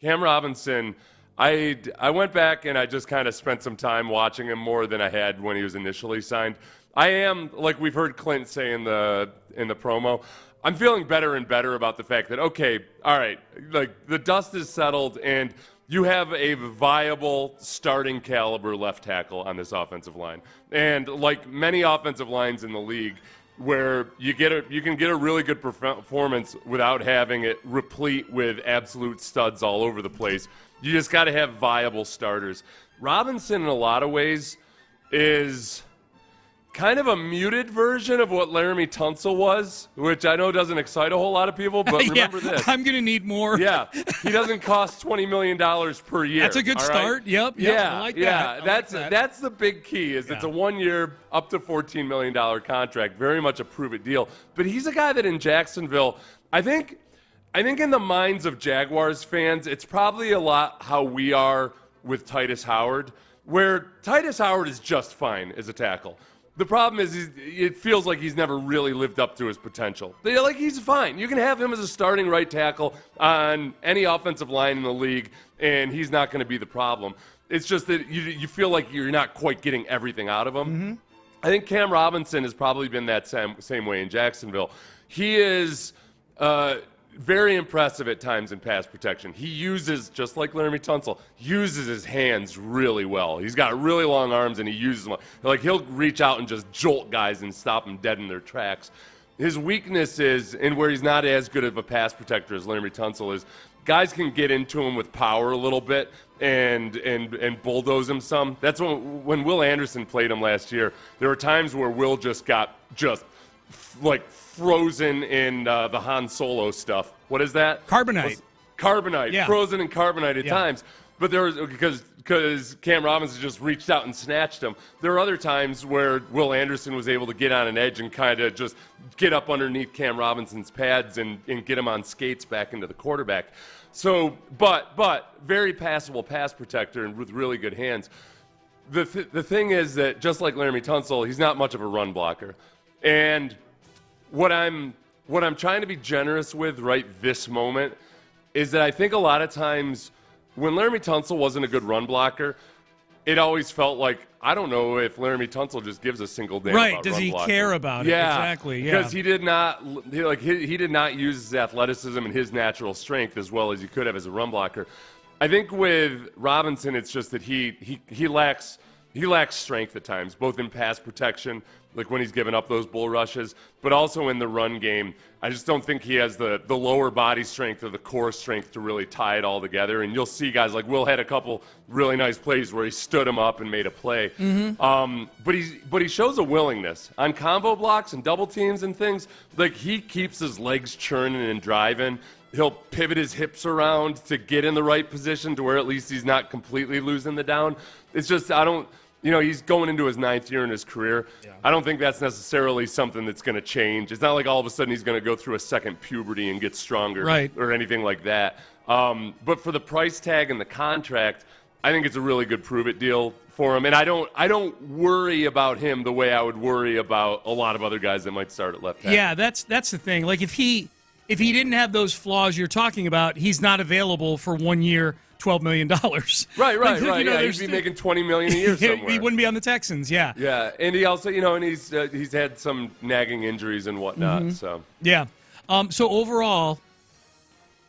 Cam Robinson, I went back and I just kind of spent some time watching him more than I had when he was initially signed. I am, like we've heard Clint say in the promo, I'm feeling better and better about the fact that, okay, all right, like the dust is settled and you have a viable starting caliber left tackle on this offensive line. And like many offensive lines in the league, where you can get a really good performance without having it replete with absolute studs all over the place. You just got to have viable starters. Robinson, in a lot of ways, is kind of a muted version of what Laramie Tunsil was, which I know doesn't excite a whole lot of people, but remember this. I'm going to need more. Yeah, he doesn't cost $20 million per year. That's a good start. Right? Yep. Yeah, I like that. Yeah, that's the big key is it's a 1 year, up to $14 million contract, very much a prove-it deal. But he's a guy that in Jacksonville, I think in the minds of Jaguars fans, it's probably a lot how we are with Titus Howard, where Titus Howard is just fine as a tackle. The problem is it feels like he's never really lived up to his potential. Like, he's fine. You can have him as a starting right tackle on any offensive line in the league, and he's not going to be the problem. It's just that you feel like you're not quite getting everything out of him. Mm-hmm. I think Cam Robinson has probably been that same way in Jacksonville. He is very impressive at times in pass protection. He uses, just like Laramie Tunsil, uses his hands really well. He's got really long arms, and he uses them. Like, he'll reach out and just jolt guys and stop them dead in their tracks. His weakness is, and where he's not as good of a pass protector as Laramie Tunsil is, guys can get into him with power a little bit and bulldoze him some. That's when Will Anderson played him last year, there were times where Will just got like frozen in the Han Solo stuff. What is that? Carbonite. Carbonite. Yeah. Frozen in carbonite at times. But there was, because Cam Robinson just reached out and snatched him. There were other times where Will Anderson was able to get on an edge and kind of just get up underneath Cam Robinson's pads and get him on skates back into the quarterback. So, but very passable pass protector and with really good hands. The thing is that just like Laramie Tunsil, he's not much of a run blocker. And what I'm trying to be generous with right this moment is that I think a lot of times when Laramie Tunsil wasn't a good run blocker, it always felt like, I don't know if Laramie Tunsil just gives a single damn about does run he blocking. care about it? Exactly. Yeah, because he did not use his athleticism and his natural strength as well as he could have as a run blocker. I think with Robinson, it's just that he lacks strength at times, both in pass protection, like when he's given up those bull rushes, but also in the run game. I just don't think he has the lower body strength or the core strength to really tie it all together. And you'll see guys like Will had a couple really nice plays where he stood him up and made a play. Mm-hmm. But he shows a willingness on combo blocks and double teams and things. Like, he keeps his legs churning and driving. He'll pivot his hips around to get in the right position to where at least he's not completely losing the down. It's just, he's going into his 9th year in his career. Yeah. I don't think that's necessarily something that's going to change. It's not like all of a sudden he's going to go through a second puberty and get stronger or anything like that. But for the price tag and the contract, I think it's a really good prove-it deal for him. And I don't worry about him the way I would worry about a lot of other guys that might start at left tackle. Yeah, that's the thing. Like, if he didn't have those flaws you're talking about, he's not available for 1 year, $12 million. Right. He'd be making $20 million a year somewhere. He wouldn't be on the Texans. Yeah. Yeah, and he also, and he's had some nagging injuries and whatnot. Mm-hmm. So yeah. So overall,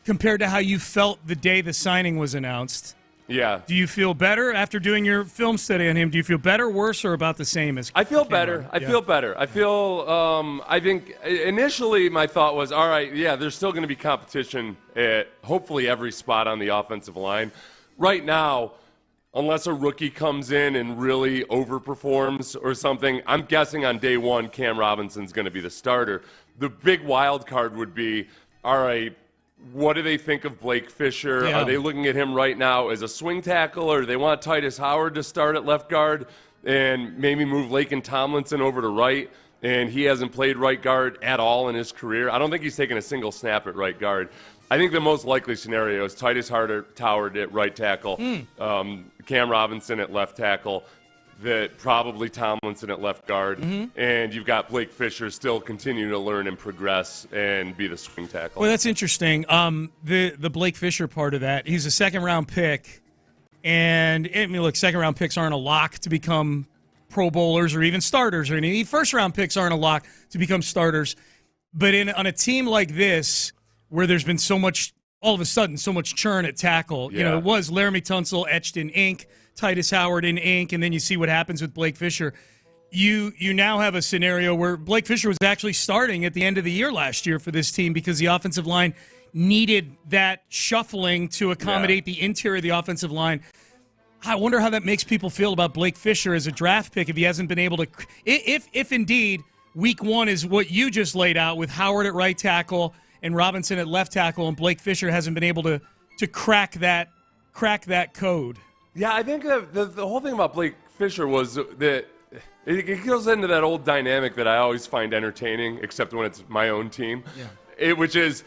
compared to how you felt the day the signing was announced, yeah. Do you feel better after doing your film study on him? Do you feel better, worse, or about the same as? I feel better. I feel better. I feel. I think initially my thought was, all right, yeah, there's still going to be competition at hopefully every spot on the offensive line. Right now, unless a rookie comes in and really overperforms or something, I'm guessing on day one Cam Robinson's going to be the starter. The big wild card would be, all right, what do they think of Blake Fisher? Yeah. Are they looking at him right now as a swing tackle, or do they want Titus Howard to start at left guard and maybe move Laken Tomlinson over to right? And he hasn't played right guard at all in his career. I don't think he's taken a single snap at right guard. I think the most likely scenario is Titus Howard at right tackle, Cam Robinson at left tackle. that probably Tomlinson at left guard, Mm-hmm. and you've got Blake Fisher still continuing to learn and progress and be the swing tackle. Well, that's interesting. The Blake Fisher part of that, he's a second-round pick, and I mean, look, second-round picks aren't a lock to become Pro Bowlers or even starters, or any first-round picks aren't a lock to become starters. But on a team like this, where there's been so much, all of a sudden, so much churn at tackle, it was Laramie Tunsil etched in ink, Titus Howard in ink, and then you see what happens with Blake Fisher. You now have a scenario where Blake Fisher was actually starting at the end of the year last year for this team because the offensive line needed that shuffling to accommodate the interior of the offensive line. I wonder how that makes people feel about Blake Fisher as a draft pick if he hasn't been able to – if indeed week one is what you just laid out with Howard at right tackle and Robinson at left tackle, and Blake Fisher hasn't been able to crack that code. Yeah, I think the whole thing about Blake Fisher was that it goes into that old dynamic that I always find entertaining, except when it's my own team, which is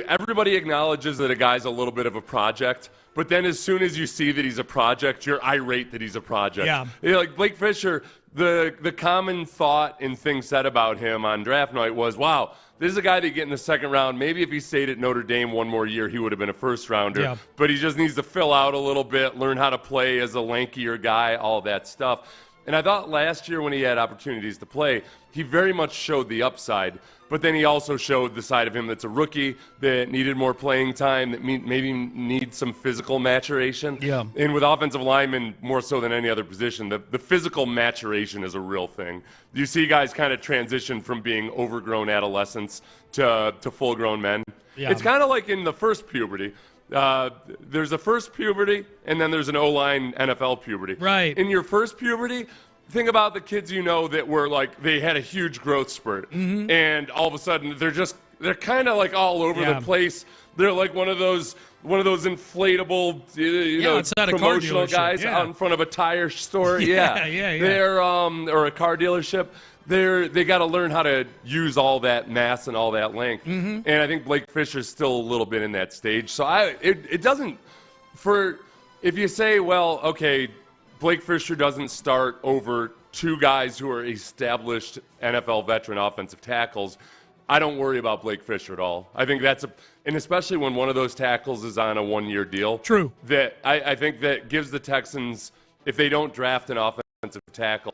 everybody acknowledges that a guy's a little bit of a project, but then as soon as you see that he's a project, you're irate that he's a project. Yeah. Like Blake Fisher, the common thought and thing said about him on draft night was, wow, this is a guy that you get in the second round. Maybe if he stayed at Notre Dame one more year, he would have been a first-rounder. Yeah. But he just needs to fill out a little bit, learn how to play as a lankier guy, all that stuff. And I thought last year when he had opportunities to play, he very much showed the upside. But then he also showed the side of him that's a rookie, that needed more playing time, that maybe needs some physical maturation. Yeah. And with offensive linemen, more so than any other position, the physical maturation is a real thing. You see guys kind of transition from being overgrown adolescents to full-grown men. Yeah. It's kind of like in the first puberty. There's a first puberty, and then there's an O-line NFL puberty. Right. In your first puberty, think about the kids you know that were like, they had a huge growth spurt, and all of a sudden they're kind of like all over the place. They're like one of those inflatable, promotional guys out in front of a tire store. They're or a car dealership. They got to learn how to use all that mass and all that length. And I think Blake Fisher's still a little bit in that stage. So it doesn't, if you say, well, okay, Blake Fisher doesn't start over two guys who are established NFL veteran offensive tackles, I don't worry about Blake Fisher at all. I think and especially when one of those tackles is on a one-year deal. True. That I think that gives the Texans, if they don't draft an offensive tackle,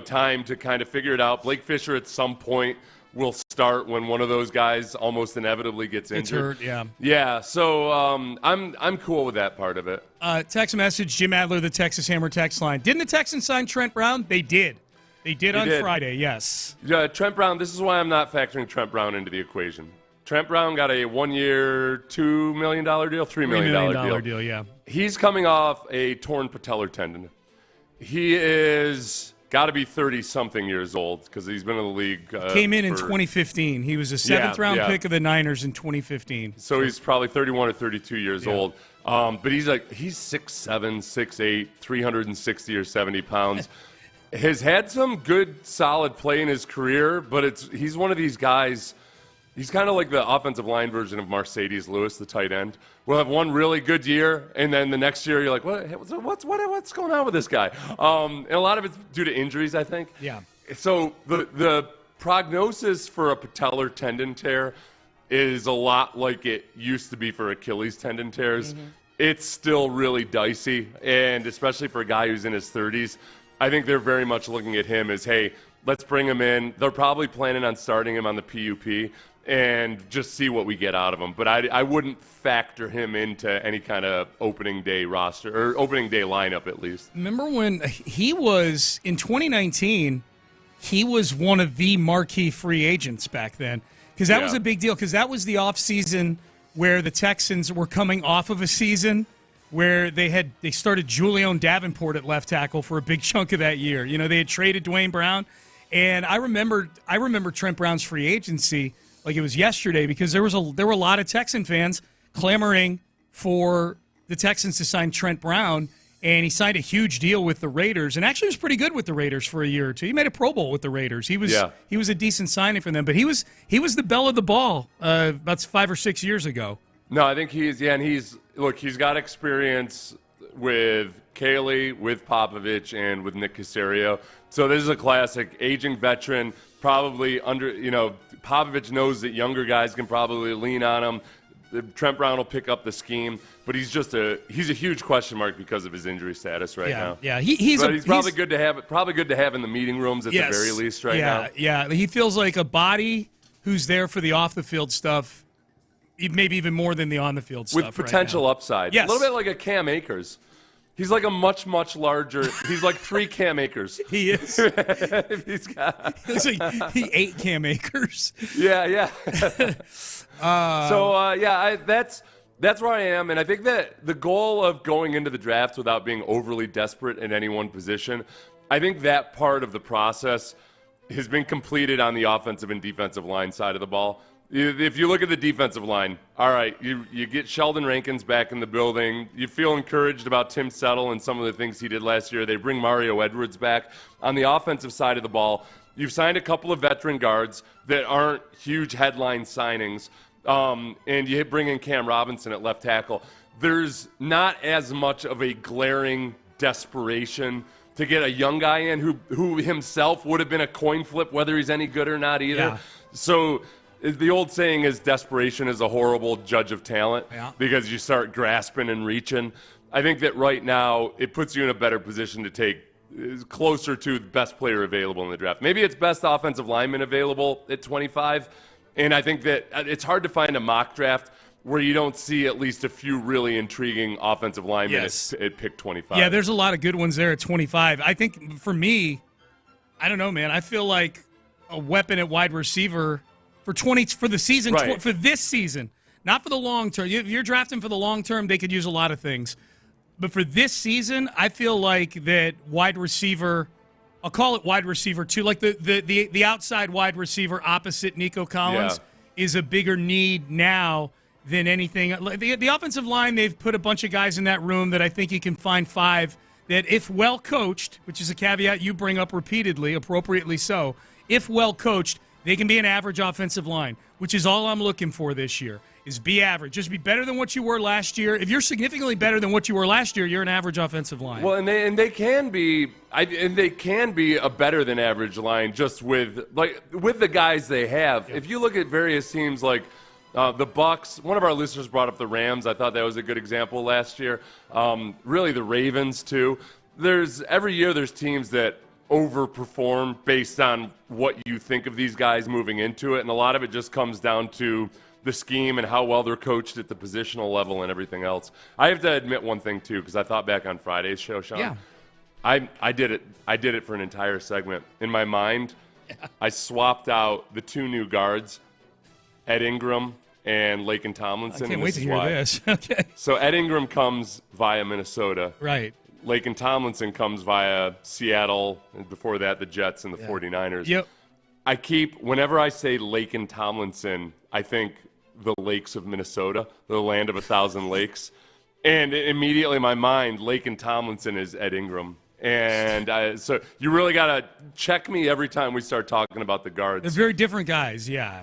time to kind of figure it out. Blake Fisher at some point will start when one of those guys almost inevitably gets injured. It's hurt, Yeah, so I'm cool with that part of it. Text message, Jim Adler, the Texas Hammer text line. Didn't the Texans sign Trent Brown? They did. They did on Friday, yes. Trent Brown, this is why I'm not factoring Trent Brown into the equation. Trent Brown got a one-year, $2 million deal, $3 million deal, yeah. He's coming off a torn patellar tendon. He is got to be 30-something years old because he's been in the league. Came in 2015. He was a seventh-round pick of the Niners in 2015. So he's probably 31 or 32 years old. But he's 6'7", 6'8", 360 or 70 pounds. Has had some good, solid play in his career, but he's one of these guys. He's kind of like the offensive line version of Mercedes Lewis, the tight end. We'll have one really good year, and then the next year you're like, what's going on with this guy? And a lot of it's due to injuries, I think. Yeah. So the prognosis for a patellar tendon tear is a lot like it used to be for Achilles tendon tears. It's still really dicey, and especially for a guy who's in his 30s, I think they're very much looking at him as, hey, let's bring him in. They're probably planning on starting him on the PUP and just see what we get out of him. But I wouldn't factor him into any kind of opening day roster or opening day lineup at least. Remember when he was, in 2019, he was one of the marquee free agents back then. Because that was a big deal, because that was the offseason where the Texans were coming off of a season where they started Julian Davenport at left tackle for a big chunk of that year. They had traded Dwayne Brown, and I remember Trent Brown's free agency like it was yesterday because there were a lot of Texan fans clamoring for the Texans to sign Trent Brown, and he signed a huge deal with the Raiders, and actually was pretty good with the Raiders for a year or two. He made a Pro Bowl with the Raiders. He was a decent signing for them, but he was the belle of the ball about 5 or 6 years ago. No, I think he's got experience with Cayley, with Popovich, and with Nick Caserio. So this is a classic aging veteran, probably Popovich knows that younger guys can probably lean on him. Trent Brown will pick up the scheme, but he's a huge question mark because of his injury status right now. Yeah, he's probably good to have in the meeting rooms at the very least right now. Yeah, he feels like a body who's there for the off the field stuff, maybe even more than the on the field stuff. With potential upside. Yes. A little bit like a Cam Akers. He's like a much, much larger. He's like 3 Cam Akers. He is. He ate Cam Akers. Yeah. That's where I am, and I think that the goal of going into the draft without being overly desperate in any one position, I think that part of the process has been completed on the offensive and defensive line side of the ball. If you look at the defensive line, all right, you get Sheldon Rankins back in the building. You feel encouraged about Tim Settle and some of the things he did last year. They bring Mario Edwards back. On the offensive side of the ball, you've signed a couple of veteran guards that aren't huge headline signings, and you bring in Cam Robinson at left tackle. There's not as much of a glaring desperation to get a young guy in who himself would have been a coin flip whether he's any good or not either. Yeah. So the old saying is desperation is a horrible judge of talent because you start grasping and reaching. I think that right now it puts you in a better position to take closer to the best player available in the draft. Maybe it's best offensive lineman available at 25, and I think that it's hard to find a mock draft where you don't see at least a few really intriguing offensive linemen at pick 25. Yeah, there's a lot of good ones there at 25. I think for me, I don't know, man. I feel like a weapon at wide receiver for the season, for this season, not for the long term. If you're drafting for the long term, they could use a lot of things. But for this season, I feel like that wide receiver, I'll call it wide receiver 2, like the outside wide receiver opposite Nico Collins is a bigger need now than anything. The offensive line, they've put a bunch of guys in that room that I think you can find 5 that if well coached, which is a caveat you bring up repeatedly, appropriately so, if well coached, they can be an average offensive line, which is all I'm looking for this year, is be average. Just be better than what you were last year. If you're significantly better than what you were last year, you're an average offensive line. Well, and they can be a better than average line just with the guys they have. Yeah. If you look at various teams like the Bucks, one of our listeners brought up the Rams. I thought that was a good example last year. Really the Ravens too. Every year there's teams that overperform based on what you think of these guys moving into it, and a lot of it just comes down to the scheme and how well they're coached at the positional level and everything else. I have to admit one thing too, because I thought back on Friday's show, Sean. Yeah. I did it for an entire segment. In my mind, I swapped out the 2 new guards, Ed Ingram and Laken Tomlinson. I can't wait to hear this. Okay. So Ed Ingram comes via Minnesota. Right. Laken Tomlinson comes via Seattle, and before that, the Jets and the 49ers. Yep. Whenever I say Laken Tomlinson, I think the lakes of Minnesota, the land of 1,000 lakes. And immediately in my mind, Laken Tomlinson is Ed Ingram. And so you really got to check me every time we start talking about the guards. They're very different guys, yeah.